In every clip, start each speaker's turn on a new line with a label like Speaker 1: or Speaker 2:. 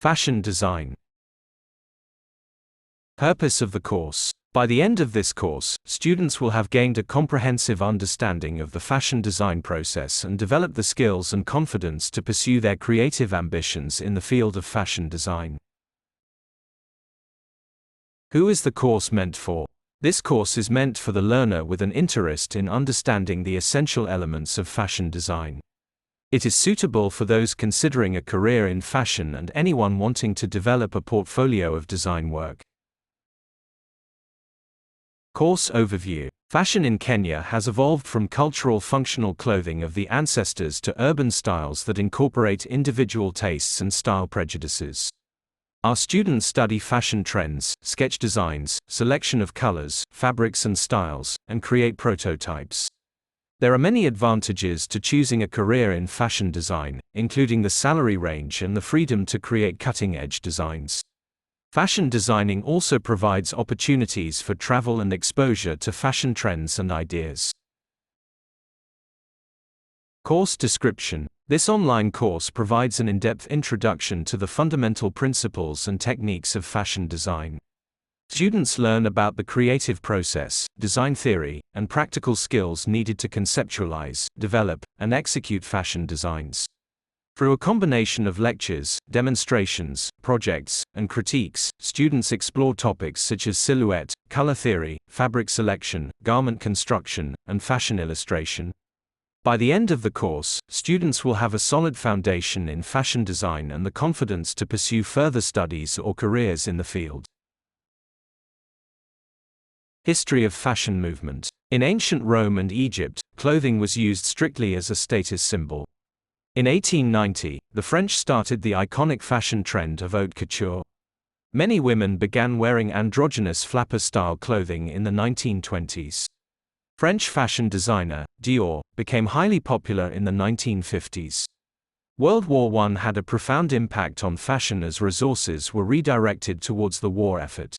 Speaker 1: Fashion design. Purpose of the course. By the end of this course, students will have gained a comprehensive understanding of the fashion design process and develop the skills and confidence to pursue their creative ambitions in the field of fashion design. Who is the course meant for? This course is meant for the learner with an interest in understanding the essential elements of fashion design. It is suitable for those considering a career in fashion and anyone wanting to develop a portfolio of design work. Course overview. Fashion in Kenya has evolved from cultural functional clothing of the ancestors to urban styles that incorporate individual tastes and style prejudices. Our students study fashion trends, sketch designs, selection of colors, fabrics and styles, and create prototypes. There are many advantages to choosing a career in fashion design, including the salary range and the freedom to create cutting-edge designs. Fashion designing also provides opportunities for travel and exposure to fashion trends and ideas. Course description. This online course provides an in-depth introduction to the fundamental principles and techniques of fashion design. Students learn about the creative process, design theory, and practical skills needed to conceptualize, develop, and execute fashion designs. Through a combination of lectures, demonstrations, projects, and critiques, students explore topics such as silhouette, color theory, fabric selection, garment construction, and fashion illustration. By the end of the course, students will have a solid foundation in fashion design and the confidence to pursue further studies or careers in the field. History of fashion movement. In ancient Rome and Egypt, clothing was used strictly as a status symbol. In 1890, the French started the iconic fashion trend of haute couture. Many women began wearing androgynous flapper-style clothing in the 1920s. French fashion designer, Dior, became highly popular in the 1950s. World War I had a profound impact on fashion as resources were redirected towards the war effort.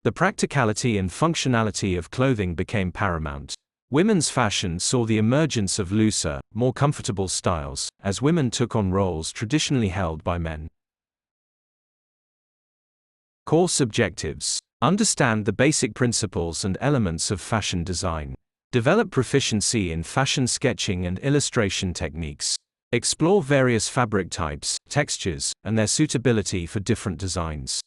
Speaker 1: The practicality and functionality of clothing became paramount. Women's fashion saw the emergence of looser, more comfortable styles, as women took on roles traditionally held by men. Course objectives. Understand the basic principles and elements of fashion design. Develop proficiency in fashion sketching and illustration techniques. Explore various fabric types, textures, and their suitability for different designs.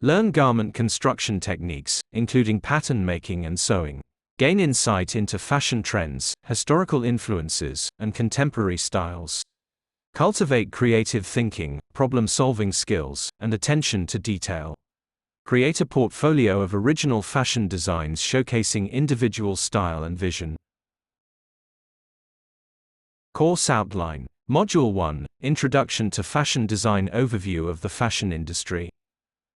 Speaker 1: Learn garment construction techniques, including pattern making and sewing. Gain insight into fashion trends, historical influences, and contemporary styles. Cultivate creative thinking, problem-solving skills, and attention to detail. Create a portfolio of original fashion designs showcasing individual style and vision. Course outline. Module 1, Introduction to Fashion Design. Overview of the fashion industry.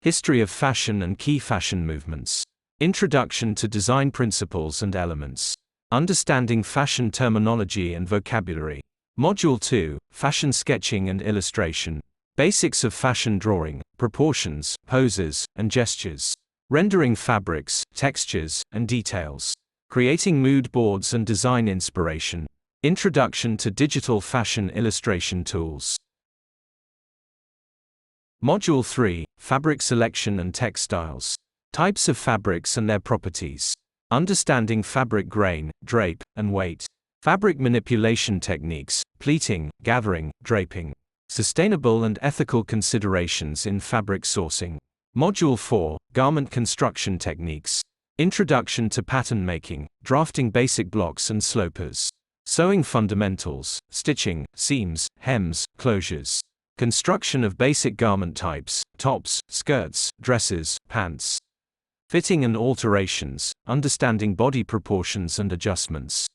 Speaker 1: History of fashion and key fashion movements. Introduction to design principles and elements. Understanding fashion terminology and vocabulary. Module 2, Fashion sketching and illustration. Basics of fashion drawing, proportions, poses, and gestures. Rendering fabrics, textures, and details. Creating mood boards and design inspiration. Introduction to digital fashion illustration tools. Module 3, Fabric selection and textiles. Types of fabrics and their properties. Understanding fabric grain, drape, and weight. Fabric manipulation techniques, pleating, gathering, draping. Sustainable and ethical considerations in fabric sourcing. Module 4, Garment construction techniques. Introduction to pattern making, drafting basic blocks and slopers. Sewing fundamentals, stitching, seams, hems, closures. Construction of basic garment types, tops, skirts, dresses, pants. Fitting and alterations, understanding body proportions and adjustments.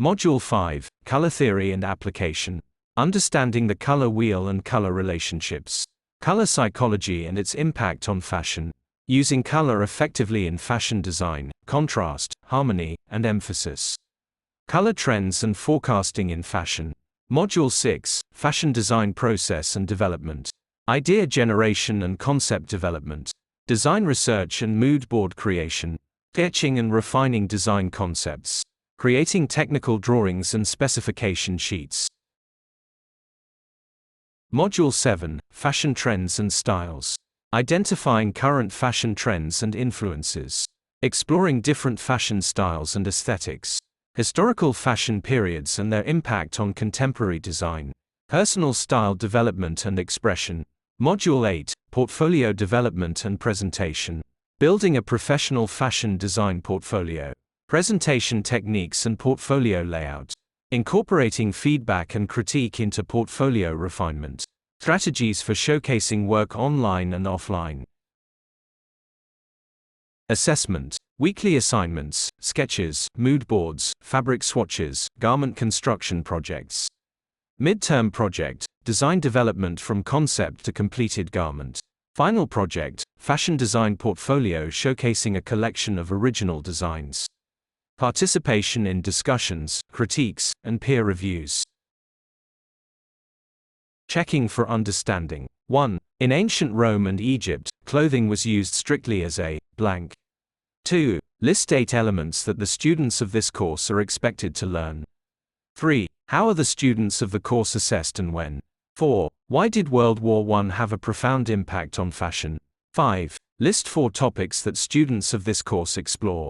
Speaker 1: Module 5, Color theory and application. Understanding the color wheel and color relationships. Color psychology and its impact on fashion. Using color effectively in fashion design, contrast, harmony, and emphasis. Color trends and forecasting in fashion. Module 6, Fashion design process and development. Idea generation and concept development. Design research and mood board creation. Sketching and refining design concepts. Creating technical drawings and specification sheets. Module 7, Fashion Trends and Styles. Identifying current fashion trends and influences. Exploring different fashion styles and aesthetics. Historical fashion periods and their impact on contemporary design. Personal style development and expression. Module 8, Portfolio Development and Presentation. Building a professional fashion design portfolio. Presentation techniques and portfolio layout. Incorporating feedback and critique into portfolio refinement. Strategies for showcasing work online and offline. Assessment. Weekly assignments, sketches, mood boards, fabric swatches, garment construction projects. Midterm project. Design development from concept to completed garment. Final project. Fashion design portfolio showcasing a collection of original designs. Participation in discussions, critiques, and peer reviews. Checking for understanding. 1. In ancient Rome and Egypt, clothing was used strictly as a blank. 2. List 8 elements that the students of this course are expected to learn. 3. How are the students of the course assessed and when? 4. Why did World War I have a profound impact on fashion? 5. List 4 topics that students of this course explore.